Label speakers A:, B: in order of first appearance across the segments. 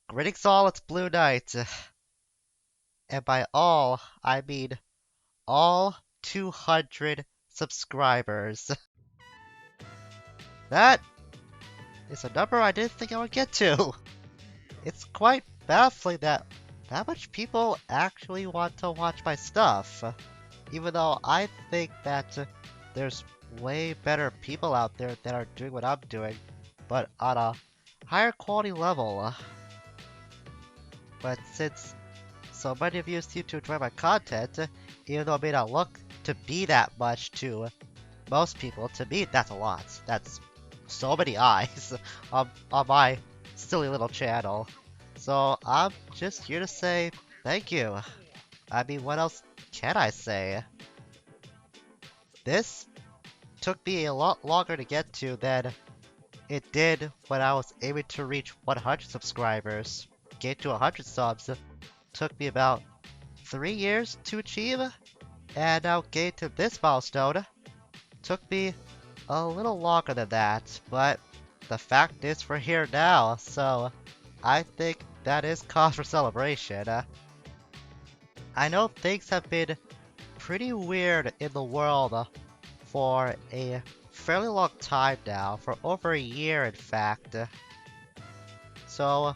A: Greetings all, it's Blue Knight. And by all, I mean all 200 subscribers. That is a number I didn't think I would get to. It's quite baffling that much people actually want to watch my stuff. Even though I think that there's way better people out there that are doing what I'm doing, but on a higher quality level. But since so many of you seem to enjoy my content, even though it may not look to be that much to most people. To me, that's a lot. That's so many eyes on my silly little channel. So I'm just here to say thank you. I mean, what else can I say? This took me a lot longer to get to than it did when I was aiming to reach 100 subscribers. Get to 100 subs took me about 3 years to achieve, and now getting to this milestone took me a little longer than that, but the fact is we're here now, so I think that is cause for celebration. I know things have been pretty weird in the world for a fairly long time now, for over a year in fact. So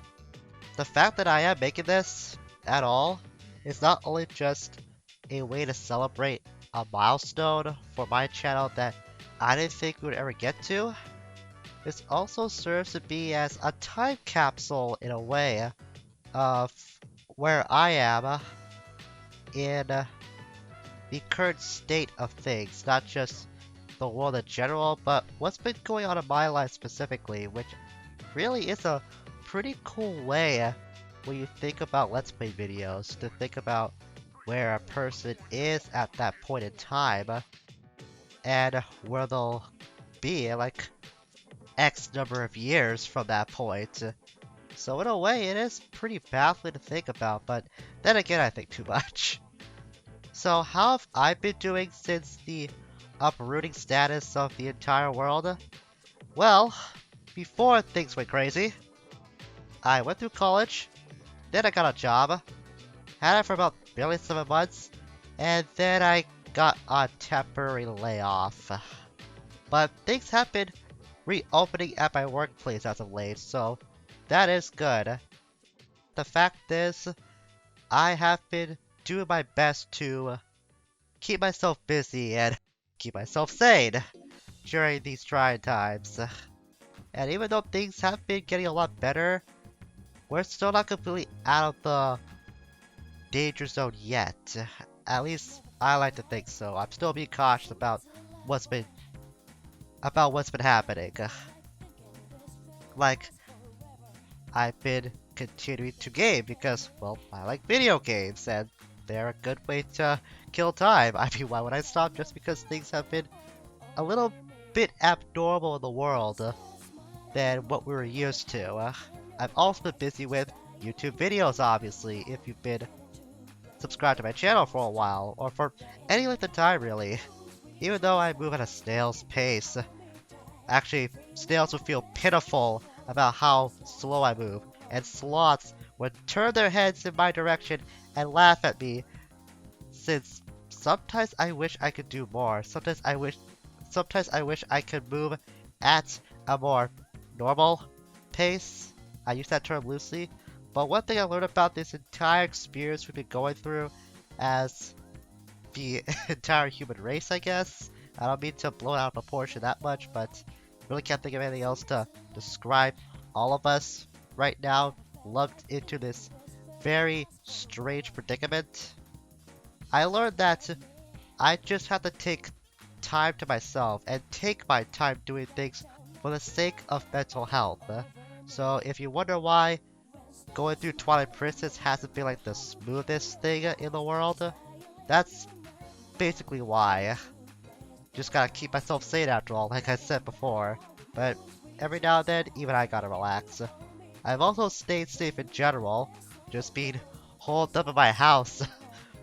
A: the fact that I am making this at all is not only just a way to celebrate a milestone for my channel that I didn't think we would ever get to. This also serves to be as a time capsule in a way of where I am in the current state of things, not just the world in general, but what's been going on in my life specifically, which really is a pretty cool way when you think about Let's Play videos, to think about where a person is at that point in time, and where they'll be in like X number of years from that point. So in a way, it is pretty baffling to think about, but then again, I think too much. So how have I been doing since the uprooting status of the entire world? Well, before things went crazy, I went through college, then I got a job, had it for about barely 7 months, and then I got a temporary layoff. But things have been reopening at my workplace as of late, so that is good. The fact is, I have been doing my best to keep myself busy and keep myself sane during these trying times. And even though things have been getting a lot better, we're still not completely out of the danger zone yet. At least I like to think so. I'm still being cautious about what's been happening. Like, I've been continuing to game because, well, I like video games and they're a good way to kill time. I mean, why would I stop just because things have been a little bit abnormal in the world than what we were used to? I've also been busy with YouTube videos, obviously, if you've been subscribed to my channel for a while, or for any length of time, really. Even though I move at a snail's pace. Actually, snails would feel pitiful about how slow I move, and sloths would turn their heads in my direction and laugh at me, since sometimes I wish I could do more. Sometimes I wish I could move at a more normal pace. I use that term loosely, but one thing I learned about this entire experience we've been going through as the entire human race, I guess. I don't mean to blow it out of proportion that much, but really can't think of anything else to describe all of us right now lugged into this very strange predicament. I learned that I just have to take time to myself and take my time doing things for the sake of mental health. So if you wonder why going through Twilight Princess hasn't been like the smoothest thing in the world, that's basically why. Just gotta keep myself sane after all, like I said before. But every now and then, even I gotta relax. I've also stayed safe in general, just being holed up in my house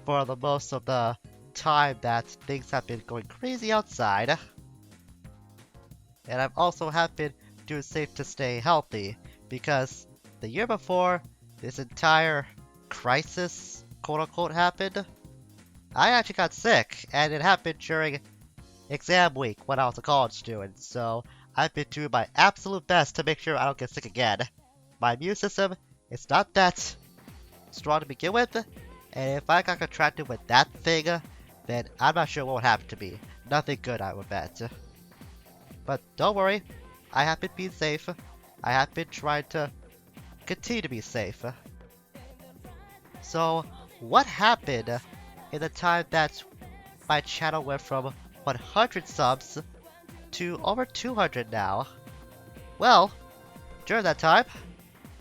A: for the most of the time that things have been going crazy outside. And I've also have been doing safe to stay healthy, because the year before, this entire crisis, quote unquote, happened, I actually got sick, and it happened during exam week when I was a college student, so I've been doing my absolute best to make sure I don't get sick again. My immune system is not that strong to begin with, and if I got contracted with that thing, then I'm not sure what would happen to me. Nothing good, I would bet. But don't worry, I have been being safe. I have been trying to continue to be safe. So, what happened in the time that my channel went from 100 subs to over 200 now? Well, during that time,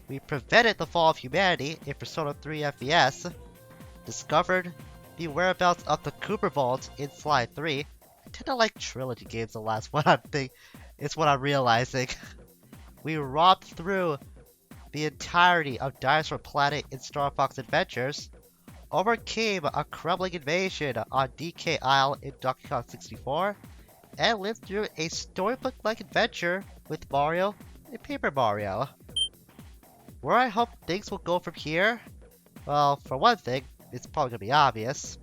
A: we prevented the fall of humanity in Persona 3 FES, discovered the whereabouts of the Cooper Vault in Sly 3. I tend to like trilogy games the last one is what I'm realizing. We robbed through the entirety of Dinosaur Planet in Star Fox Adventures, overcame a crumbling invasion on DK Isle in Donkey Kong 64, and lived through a storybook-like adventure with Mario and Paper Mario. Where I hope things will go from here? Well, for one thing, it's probably gonna be obvious.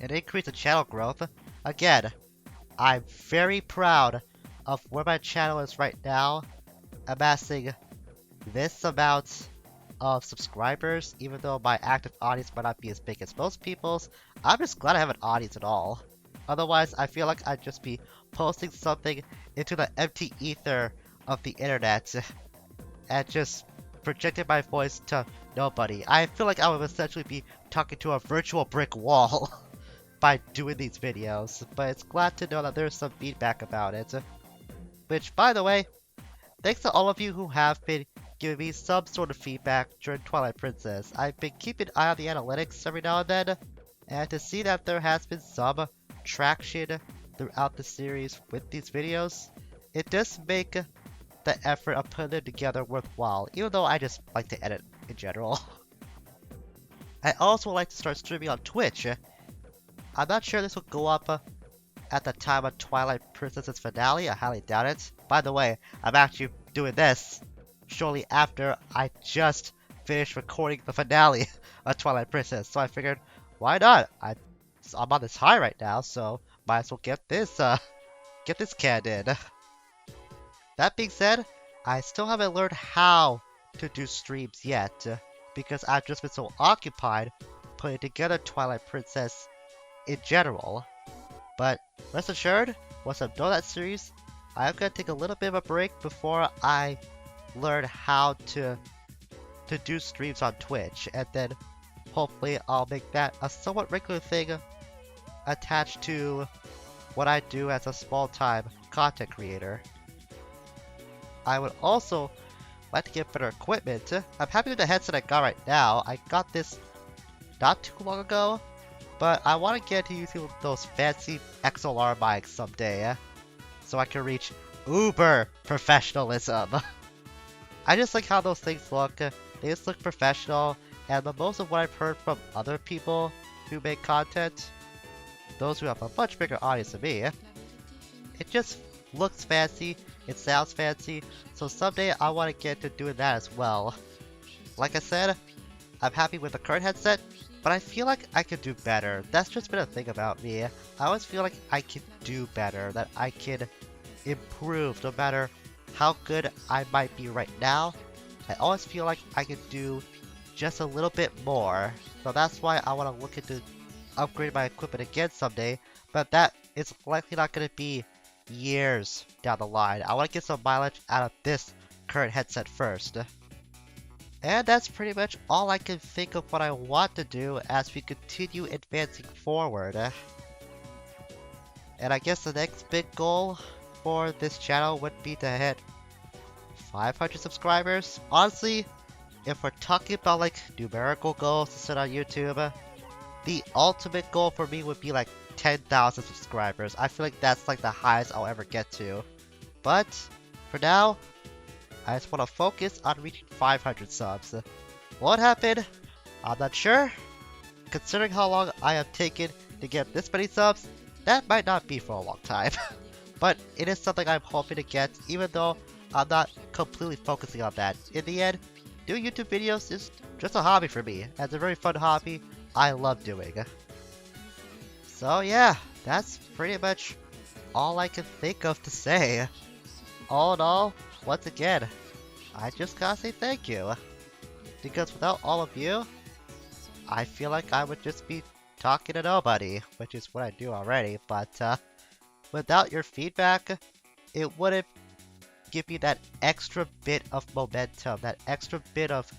A: An increase in channel growth. Again, I'm very proud of where my channel is right now, amassing this amount of subscribers, even though my active audience might not be as big as most people's. I'm just glad I have an audience at all. Otherwise, I feel like I'd just be posting something into the empty ether of the internet and just projecting my voice to nobody. I feel like I would essentially be talking to a virtual brick wall by doing these videos, but it's glad to know that there's some feedback about it. Which, by the way, thanks to all of you who have been giving me some sort of feedback during Twilight Princess. I've been keeping an eye on the analytics every now and then, and to see that there has been some traction throughout the series with these videos, it does make the effort of putting them together worthwhile, even though I just like to edit in general. I also like to start streaming on Twitch. I'm not sure this will go up at the time of Twilight Princess's finale. I highly doubt it. By the way, I'm actually doing this shortly after I just finished recording the finale of Twilight Princess, so I figured, why not? I'm on this high right now, so might as well get this canned. That being said, I still haven't learned how to do streams yet, because I've just been so occupied putting together Twilight Princess in general. But rest assured, once I'm done that series, I'm gonna take a little bit of a break before I learn how to do streams on Twitch, and then hopefully I'll make that a somewhat regular thing attached to what I do as a small-time content creator. I would also like to get better equipment. I'm happy with the headset I got right now. I got this not too long ago, but I want to get to using those fancy XLR mics someday, so I can reach uber professionalism. I just like how those things look. They just look professional, and the most of what I've heard from other people who make content, those who have a much bigger audience than me, it just looks fancy, it sounds fancy, so someday I want to get to doing that as well. Like I said, I'm happy with the current headset, but I feel like I could do better. That's just been a thing about me. I always feel like I could do better, that I could improve no matter how good I might be right now. I always feel like I could do just a little bit more. So that's why I want to look into upgrading my equipment again someday, but that is likely not going to be years down the line. I want to get some mileage out of this current headset first. And that's pretty much all I can think of what I want to do as we continue advancing forward. And I guess the next big goal for this channel would be to hit 500 subscribers. Honestly, if we're talking about like numerical goals to set on YouTube, the ultimate goal for me would be like 10,000 subscribers. I feel like that's like the highest I'll ever get to. But for now, I just want to focus on reaching 500 subs. What happened? I'm not sure. Considering how long I have taken to get this many subs, that might not be for a long time. But it is something I'm hoping to get, even though I'm not completely focusing on that. In the end, doing YouTube videos is just a hobby for me. It's a very fun hobby I love doing. So yeah, that's pretty much all I can think of to say. All in all, once again, I just gotta say thank you. Because without all of you, I feel like I would just be talking to nobody, which is what I do already, but without your feedback, it wouldn't give me that extra bit of momentum, that extra bit of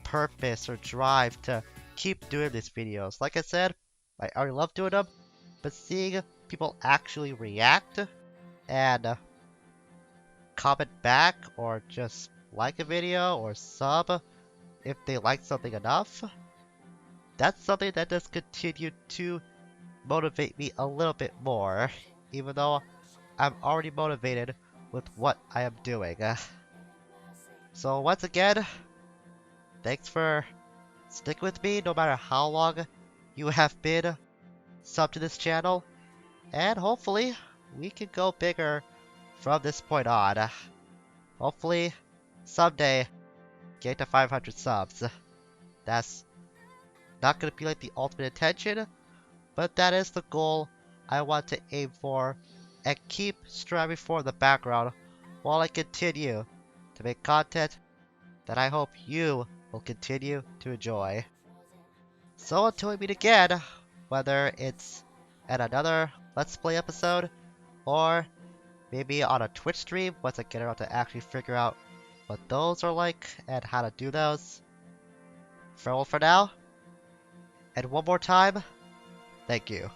A: purpose or drive to keep doing these videos. Like I said, I already love doing them, but seeing people actually react and comment back or just like a video or sub if they like something enough, that's something that does continue to motivate me a little bit more, even though I'm already motivated with what I am doing. So once again, thanks for sticking with me no matter how long you have been sub to this channel, and hopefully we can go bigger from this point on. Hopefully someday get to 500 subs. That's not gonna be like the ultimate intention, but that is the goal I want to aim for and keep striving for in the background while I continue to make content that I hope you will continue to enjoy. So until we meet again, whether it's at another Let's Play episode or maybe on a Twitch stream once I get around to actually figure out what those are like and how to do those. Farewell for now, and one more time, thank you.